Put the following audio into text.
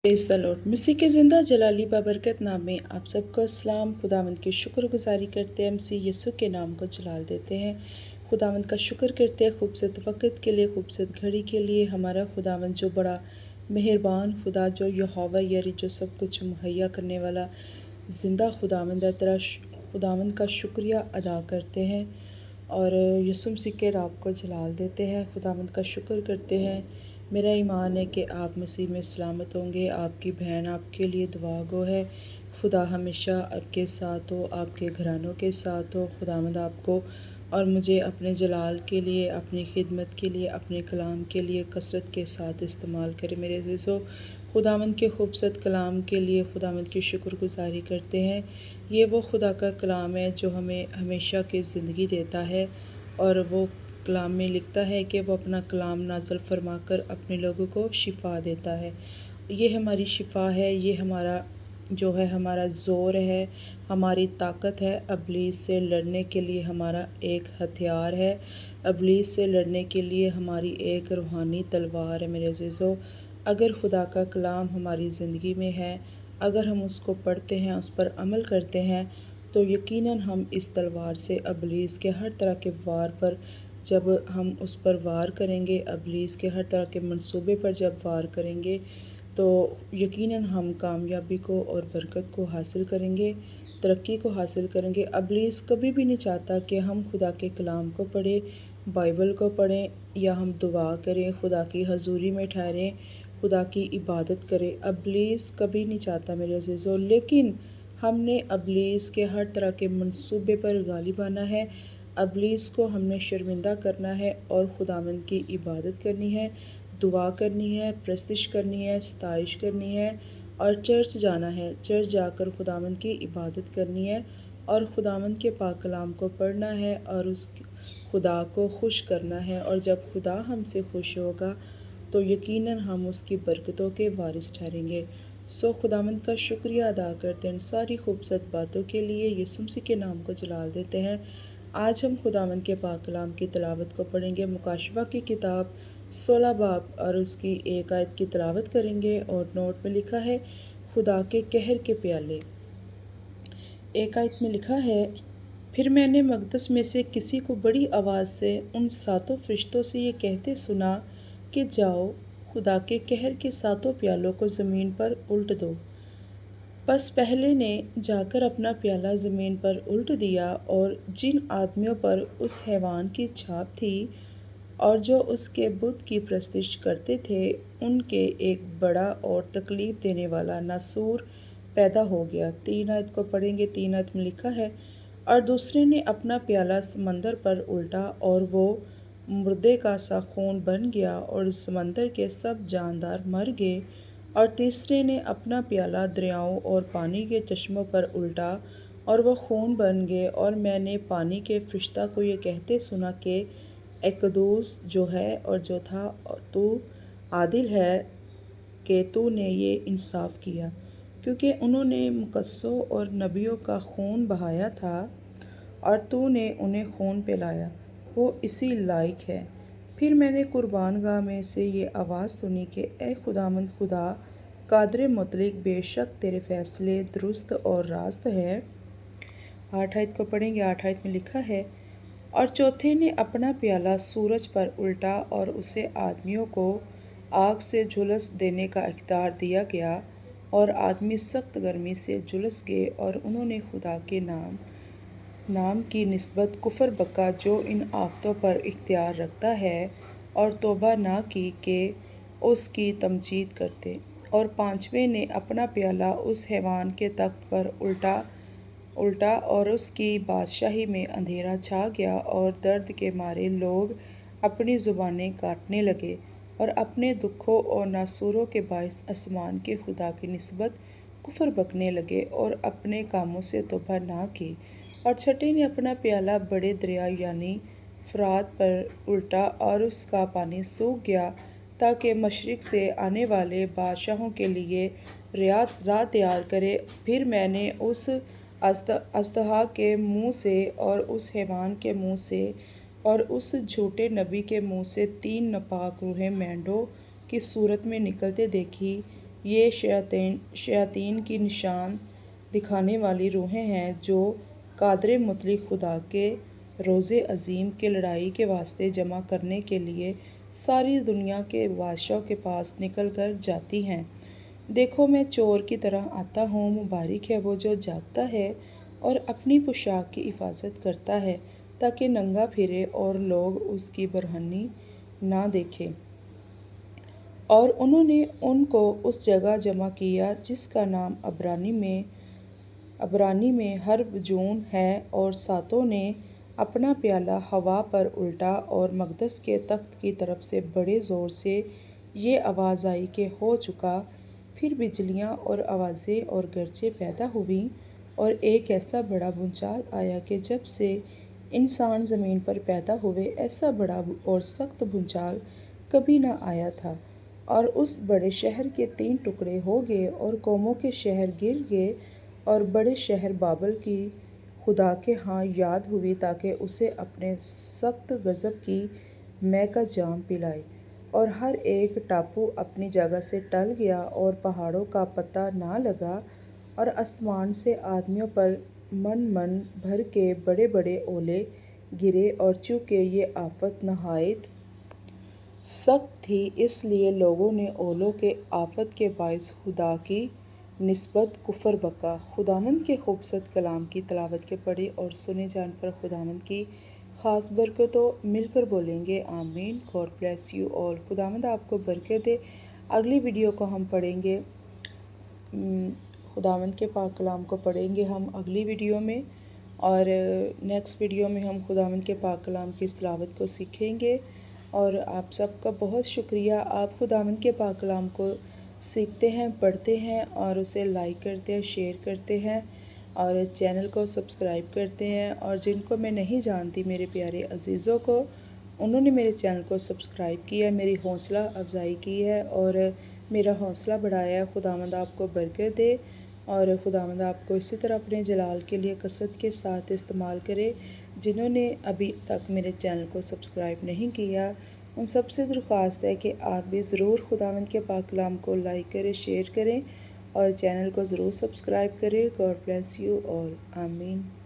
Praise the Lord. मसीह के ज़िंदा जलाली बाबरकत नाम में आप सबको अस्सलाम। खुदावंद की शुक्रगुजारी करते हैं, मसीह यीशु के नाम को जलाल देते हैं। खुदावंद का शुक्र करते हैं खूबसूरत वक़्त के लिए, खूबसूरत घड़ी के लिए। हमारा खुदावंद जो बड़ा मेहरबान खुदा, जो यहोवा यरी, जो सब कुछ मुहैया करने वाला ज़िंदा खुदावंद है, तेरा खुदावंद का शुक्रिया अदा करते हैं और यीशु मसीह के नाम को जलाल देते हैं। खुदावंद का शुक्र करते हैं। मेरा ईमान है कि आप मसीह में सलामत होंगे। आपकी बहन आपके लिए दुआ गो है। खुदा हमेशा आपके साथ हो, आपके घरानों के साथ हो। खुदावंद आपको और मुझे अपने जलाल के लिए, अपनी खिदमत के लिए, अपने कलाम के लिए कसरत के साथ इस्तेमाल करे। मेरे अज़ीज़ों, खुदावंद के खूबसूरत कलाम के लिए खुदावंद की शुक्रगुजारी करते हैं। ये वो खुदा का कलाम है जो हमें हमेशा की ज़िंदगी देता है और वो कलाम में लिखता है कि वो अपना कलाम नाज़िल फरमा कर अपने लोगों को शिफा देता है। ये हमारी शिफा है, ये हमारा जो है हमारा ज़ोर है, हमारी ताकत है। इब्लीस से लड़ने के लिए हमारा एक हथियार है। इब्लीस से लड़ने के लिए हमारी एक रूहानी तलवार है। मेरे अज़ीज़ों, अगर खुदा का कलाम हमारी ज़िंदगी में है, अगर हम उसको पढ़ते हैं, उस पर अमल करते हैं, तो यकीनन हम इस तलवार से इब्लीस के हर तरह के वार पर जब हम उस पर वार करेंगे, इब्लीस के हर तरह के मंसूबे पर जब वार करेंगे, तो यकीनन हम कामयाबी को और बरकत को हासिल करेंगे, तरक्की को हासिल करेंगे। इब्लीस कभी भी नहीं चाहता कि हम खुदा के कलाम को पढ़ें, बाइबल को पढ़ें या हम दुआ करें, खुदा की हजूरी में ठहरें, खुदा की इबादत करें। इब्लीस कभी नहीं चाहता मेरे अज़ीज़ों, लेकिन हमने इब्लीस के हर तरह के मंसूबे पर गालिब आना है। इब्लीस को हमने शर्मिंदा करना है और खुदावंद की इबादत करनी है, दुआ करनी है, प्रस्तिश करनी है, सताइश करनी है और चर्च जाना है। चर्च जाकर खुदावंद की इबादत करनी है और खुदावंद के पाक कलाम को पढ़ना है और उस खुदा को खुश करना है। और जब खुदा हमसे खुश होगा तो यकीनन हम उसकी बरकतों के वारिस ठहरेंगे। खुदावंद का शुक्रिया अदा करते हैं सारी खूबसूरत बातों के लिए। यीशु मसीह के नाम को जलाल देते हैं। आज हम खुदावंद के पाक कलाम की तिलावत को पढ़ेंगे। मुकाशवा की किताब 16 बाब और उसकी 1 आयत की तिलावत करेंगे और नोट में लिखा है, खुदा के कहर के प्याले। 1 आयत में लिखा है, फिर मैंने मकदस में से किसी को बड़ी आवाज़ से उन 7 फरिश्तों से ये कहते सुना कि जाओ, खुदा के कहर के 7 प्यालों को ज़मीन पर उल्ट दो। बस पहले ने जाकर अपना प्याला ज़मीन पर उल्ट दिया और जिन आदमियों पर उस हैवान की छाप थी और जो उसके बुत की प्रस्तिश करते थे, उनके एक बड़ा और तकलीफ़ देने वाला नासूर पैदा हो गया। 3 आयत को पढ़ेंगे। 3 आयत में लिखा है, और दूसरे ने अपना प्याला समंदर पर उल्टा और वो मुर्दे का सा खून बन गया और समंदर के सब जानदार मर गए। और तीसरे ने अपना प्याला दरियाओं और पानी के चश्मों पर उल्टा और वह खून बन गए। और मैंने पानी के फरिश्ता को ये कहते सुना कि ए कदूस जो है और जो था, तू आदिल है कि तू ने ये इंसाफ किया, क्योंकि उन्होंने मुकस्सों और नबियों का खून बहाया था और तू ने उन्हें खून पिलाया, वो इसी लायक है। फिर मैंने कुर्बानगाह में से ये आवाज़ सुनी कि ए खुदावंद खुदा कादर मुतलक, बेशक तेरे फ़ैसले दुरुस्त और रास्त है। 8 आयत को पढ़ेंगे। 8 आयत में लिखा है, और चौथे ने अपना प्याला सूरज पर उल्टा और उसे आदमियों को आग से झुलस देने का इख्तियार दिया गया और आदमी सख्त गर्मी से झुलस गए और उन्होंने खुदा के नाम की निस्बत कुफर बका जो इन आफतों पर इख्तियार रखता है और तौबा ना की कि उसकी तमजीद करते। और पांचवें ने अपना प्याला उस हैवान के तख्त पर उल्टा और उसकी बादशाही में अंधेरा छा गया और दर्द के मारे लोग अपनी ज़ुबानें काटने लगे और अपने दुखों और नासूरों के बायस आसमान के खुदा की निस्बत कुफर बकने लगे और अपने कामों से तौबा ना की। और छठे ने अपना प्याला बड़े दरिया यानी फरात पर उल्टा और उसका पानी सूख गया, ताकि मशरिक़ से आने वाले बादशाहों के लिए राह तैयार करे। फिर मैंने उस अजदहा के मुँह से और उस हैवान के मुँह से और उस झूठे नबी के मुँह से 3 नापाक रूहें मेंढों की सूरत में निकलते देखी। یہ شیاطین کی نشان دکھانے والی روحیں ہیں جو قادر مطلق خدا کے روز عظیم کے لڑائی کے واسطے جمع کرنے کے لیے ساری دنیا کے بادشاہوں کے پاس نکل کر جاتی ہیں۔ دیکھو میں چور کی طرح آتا ہوں، مبارک ہے وہ جو جاگتا ہے اور اپنی پوشاک کی حفاظت کرتا ہے تاکہ ننگا پھرے اور لوگ اس کی برہنی نہ دیکھیں۔ اور انہوں نے ان کو اس جگہ جمع کیا جس کا نام عبرانی میں حرب جون ہے، اور ساتوں نے اپنا پیالہ ہوا پر الٹا اور مقدس کے تخت کی طرف سے بڑے زور سے یہ آواز آئی کہ ہو چکا۔ پھر بجلیاں اور آوازیں اور گرجیں پیدا ہوئیں اور ایک ایسا بڑا بھونچال آیا کہ جب سے انسان زمین پر پیدا ہوئے ایسا بڑا اور سخت بھونچال کبھی نہ آیا تھا، اور اس بڑے شہر کے 3 ٹکڑے ہو گئے اور قوموں کے شہر گر گئے، اور بڑے شہر بابل کی خدا کے ہاں یاد ہوئی تاکہ اسے اپنے سخت غضب کی مے کا جام پلائے، اور ہر ایک ٹاپو اپنی جگہ سے ٹل گیا اور پہاڑوں کا پتہ نہ لگا، اور آسمان سے آدمیوں پر من بھر کے بڑے بڑے اولے گرے، اور چونکہ یہ آفت نہایت سخت تھی اس لیے لوگوں نے اولوں کے آفت کے باعث خدا کی نسبت کفر بکا۔ خداوند کے خوبصورت کلام کی تلاوت کے پڑھے اور سنے جان پر خداوند کی خاص برکتوں مل کر بولیں گے آمین۔ God bless you all. خداوند آپ کو برکت دے۔ اگلی ویڈیو کو ہم پڑھیں گے، خداوند کے پاک کلام کو پڑھیں گے ہم اگلی ویڈیو میں، اور نیکسٹ ویڈیو میں ہم خداوند کے پاک کلام کی تلاوت کو سیکھیں گے۔ اور آپ سب کا بہت شکریہ، آپ خداوند کے پاک کلام کو سیکھتے ہیں، پڑھتے ہیں اور اسے لائک کرتے ہیں، شیئر کرتے ہیں اور چینل کو سبسکرائب کرتے ہیں، اور جن کو میں نہیں جانتی میرے پیارے عزیزوں کو، انہوں نے میرے چینل کو سبسکرائب کیا ہے، میری حوصلہ افزائی کی ہے اور میرا حوصلہ بڑھایا ہے۔ خداوند آپ کو برکت دے، اور خداوند آپ کو اسی طرح اپنے جلال کے لیے کثرت کے ساتھ استعمال کرے۔ جنہوں نے ابھی تک میرے چینل کو سبسکرائب نہیں کیا، ان سب سے درخواست ہے کہ آپ بھی ضرور خداوند کے پاک کلام کو لائک کریں، شیئر کریں اور چینل کو ضرور سبسکرائب کریں۔ God bless you all. آمین۔